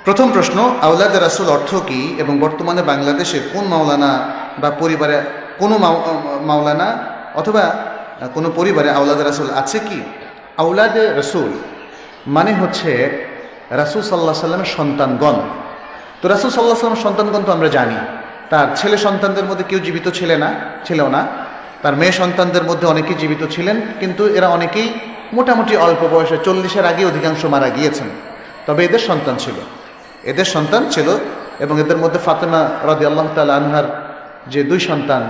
প্রথম প্রশ্ন, আওলাদে রাসূল অর্থ কী এবং বর্তমানে বাংলাদেশে কোন মাওলানা বা পরিবারে কোনো মাওলানা অথবা কোনো পরিবারে আওলাদে রাসূল আছে কি? আওলাদে রাসূল মানে হচ্ছে রাসূল সাল্লাল্লাহু আলাইহি সাল্লামের সন্তানগণ। তো রাসূল সাল্লাল্লাহু আলাইহি সাল্লামের সন্তানগণ তো আমরা জানি, তার ছেলে সন্তানদের মধ্যে কেউ জীবিত ছিল না, তার মেয়ে সন্তানদের মধ্যে অনেকেই জীবিত ছিলেন, কিন্তু এরা অনেকেই মোটামুটি অল্প বয়সে 40-এর আগে অধিকাংশ মারা গিয়েছেন। তবে এদের সন্তান ছিল এবং এদের মধ্যে ফাতেমা রাদিয়াল্লাহু তাআলা আনহার যে দুই সন্তান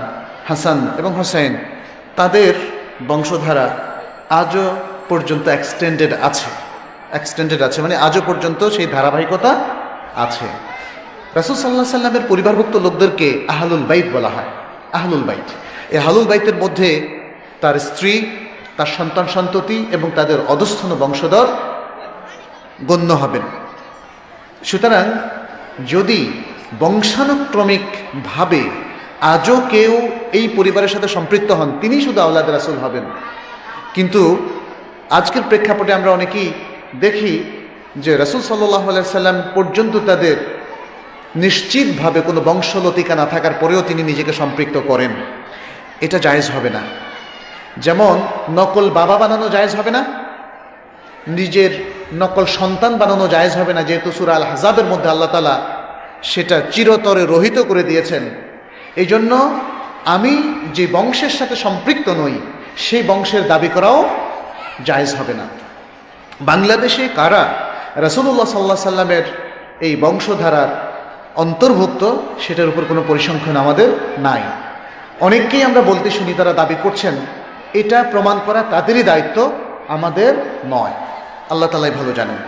হাসান এবং হোসেন, তাদের বংশধারা আজও পর্যন্ত এক্সটেন্ডেড আছে, মানে আজও পর্যন্ত সেই ধারাবাহিকতা আছে। রাসূল সাল্লাল্লাহু আলাইহি সাল্লামের পরিবারভুক্ত লোকদেরকে আহলুল বাইত বলা হয়। আহলুল বাইত, এই আহলুল বাইতের মধ্যে তার স্ত্রী, তার সন্তান সন্ততি এবং তাদের অধস্থন বংশধর গণ্য হবেন। সুতরাং যদি বংশানুক্রমিকভাবে আজও কেউ এই পরিবারের সাথে সম্পৃক্ত হন, তিনি শুধু আওলাদে রাসূল হবেন। কিন্তু আজকের প্রেক্ষাপটে আমরা অনেকেই দেখি যে রাসূল সাল্লাল্লাহু আলাইহি সাল্লাম পর্যন্ত তাদের নিশ্চিতভাবে কোনো বংশলতিকা না থাকার পরেও তিনি নিজেকে সম্পৃক্ত করেন। এটা জায়েজ হবে না। যেমন নকল বাবা বানানো জায়েজ হবে না, নিজের নকল সন্তান বানানো জায়েজ হবে না, যেহেতু সূরা আল আহজাবের মধ্যে আল্লাহ তাআলা সেটা চিরতরে রহিত করে দিয়েছেন। এই জন্য আমি যে বংশের সাথে সম্পৃক্ত নই, সেই বংশের দাবি করাও জায়েজ হবে না। বাংলাদেশে কারা রাসূলুল্লাহ সাল্লাল্লাহু আলাইহি সাল্লামের এই বংশধারার অন্তর্ভুক্ত, সেটার উপর কোনো পরিসংখ্যান আমাদের নাই। অনেককেই আমরা বলতে শুনি তারা দাবি করছেন, এটা প্রমাণ করা তাদেরই দায়িত্ব, আমাদের নয়। আল্লাহ তাআলাই ভালো জানেন।